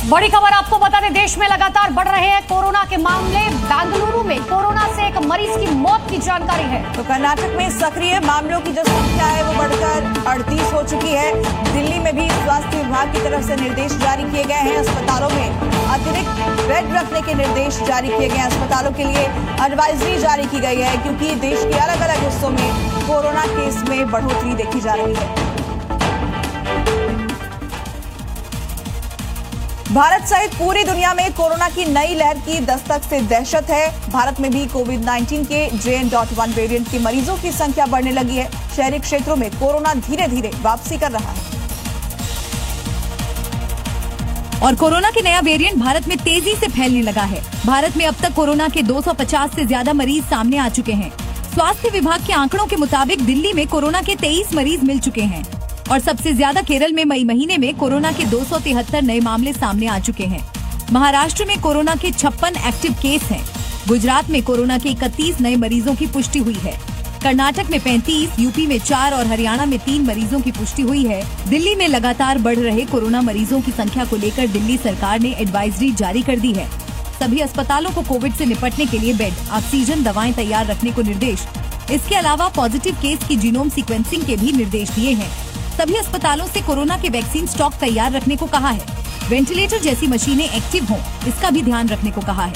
बड़ी खबर आपको बता दें, देश में लगातार बढ़ रहे हैं कोरोना के मामले। बेंगलुरु में कोरोना से एक मरीज की मौत की जानकारी है। तो कर्नाटक में सक्रिय मामलों की जो संख्या है वो बढ़कर 38 हो चुकी है। दिल्ली में भी स्वास्थ्य विभाग की तरफ से निर्देश जारी किए गए हैं। अस्पतालों में अतिरिक्त बेड रखने के निर्देश जारी किए गए हैं। अस्पतालों के लिए एडवाइजरी जारी की गई है क्योंकि देश के अलग अलग हिस्सों में कोरोना केस में बढ़ोतरी देखी जा रही है। भारत सहित पूरी दुनिया में कोरोना की नई लहर की दस्तक से दहशत है। भारत में भी कोविड-19 के JN.1 वेरिएंट के मरीजों की संख्या बढ़ने लगी है। शहरी क्षेत्रों में कोरोना धीरे धीरे वापसी कर रहा है और कोरोना के नया वेरिएंट भारत में तेजी से फैलने लगा है। भारत में अब तक कोरोना के 250 से ज्यादा मरीज सामने आ चुके हैं। स्वास्थ्य विभाग के आंकड़ों के मुताबिक दिल्ली में कोरोना के 23 मरीज मिल चुके हैं और सबसे ज्यादा केरल में मई महीने में कोरोना के 273 नए मामले सामने आ चुके हैं। महाराष्ट्र में कोरोना के 56 एक्टिव केस हैं। गुजरात में कोरोना के 31 नए मरीजों की पुष्टि हुई है। कर्नाटक में 35, यूपी में 4 और हरियाणा में 3 मरीजों की पुष्टि हुई है। दिल्ली में लगातार बढ़ रहे कोरोना मरीजों की संख्या को लेकर दिल्ली सरकार ने एडवाइजरी जारी कर दी है। सभी अस्पतालों को कोविड से निपटने के लिए बेड, ऑक्सीजन, दवाएं तैयार रखने को निर्देश। इसके अलावा पॉजिटिव केस की जीनोम सीक्वेंसिंग के भी निर्देश दिए हैं। सभी अस्पतालों से कोरोना के वैक्सीन स्टॉक तैयार रखने को कहा है। वेंटिलेटर जैसी मशीनें एक्टिव हों, इसका भी ध्यान रखने को कहा है।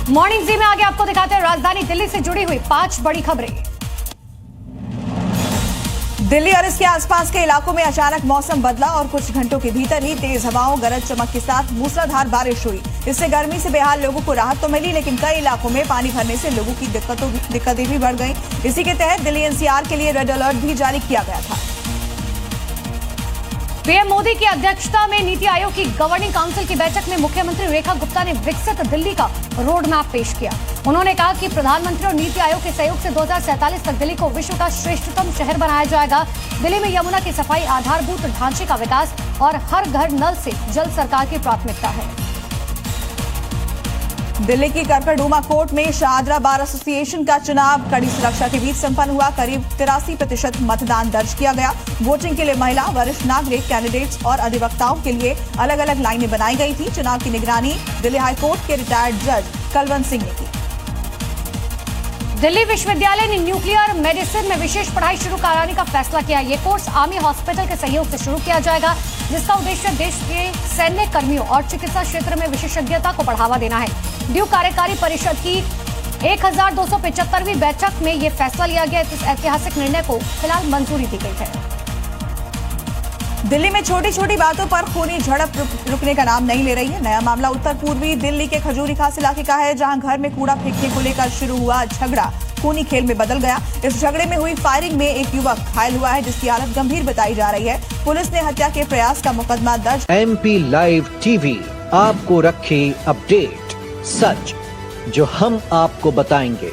मॉर्निंग जी में आगे आपको दिखाते हैं राजधानी दिल्ली से जुड़ी हुई 5 बड़ी खबरें। दिल्ली और इसके आसपास के इलाकों में अचानक मौसम बदला और कुछ घंटों के भीतर ही तेज हवाओं, गरज चमक के साथ मूसलाधार बारिश हुई। इससे गर्मी से बेहाल लोगों को राहत तो मिली, लेकिन कई इलाकों में पानी भरने से लोगों की दिक्कतें भी बढ़ गईं। इसी के तहत दिल्ली NCR के लिए रेड अलर्ट भी जारी किया गया था। पीएम मोदी की अध्यक्षता में नीति आयोग की गवर्निंग काउंसिल की बैठक में मुख्यमंत्री रेखा गुप्ता ने विकसित दिल्ली का रोड मैप पेश किया। उन्होंने कहा कि प्रधानमंत्री और नीति आयोग के सहयोग से 2047 तक दिल्ली को विश्व का श्रेष्ठतम शहर बनाया जाएगा। दिल्ली में यमुना की सफाई, आधारभूत ढांचे का विकास और हर घर नल से जल सरकार की प्राथमिकता है। दिल्ली की करकरडूमा कोर्ट में शाहदरा बार एसोसिएशन का चुनाव कड़ी सुरक्षा के बीच संपन्न हुआ। करीब 83% मतदान दर्ज किया गया। वोटिंग के लिए महिला, वरिष्ठ नागरिक, कैंडिडेट्स और अधिवक्ताओं के लिए अलग अलग लाइनें बनाई गई थी। चुनाव की निगरानी दिल्ली हाईकोर्ट के रिटायर्ड जज कलवंत सिंह ने की। दिल्ली विश्वविद्यालय ने न्यूक्लियर मेडिसिन में विशेष पढ़ाई शुरू कराने का फैसला किया। ये कोर्स आर्मी हॉस्पिटल के सहयोग से शुरू किया जाएगा, जिसका उद्देश्य देश के सैन्य कर्मियों और चिकित्सा क्षेत्र में विशेषज्ञता को बढ़ावा देना है। ड्यू कार्यकारी परिषद की 1275वीं बैठक में ये फैसला लिया गया। इस ऐतिहासिक निर्णय को फिलहाल मंजूरी दी गई है। दिल्ली में छोटी छोटी बातों पर खूनी झड़प रुकने का नाम नहीं ले रही है। नया मामला उत्तर पूर्वी दिल्ली के खजूरी खास इलाके का है, जहां घर में कूड़ा फेंकने को लेकर शुरू हुआ झगड़ा खूनी खेल में बदल गया। इस झगड़े में हुई फायरिंग में एक युवक घायल हुआ है, जिसकी हालत गंभीर बताई जा रही है। पुलिस ने हत्या के प्रयास का मुकदमा दर्ज। MP लाइव TV आपको रखे अपडेट, सच जो हम आपको बताएंगे।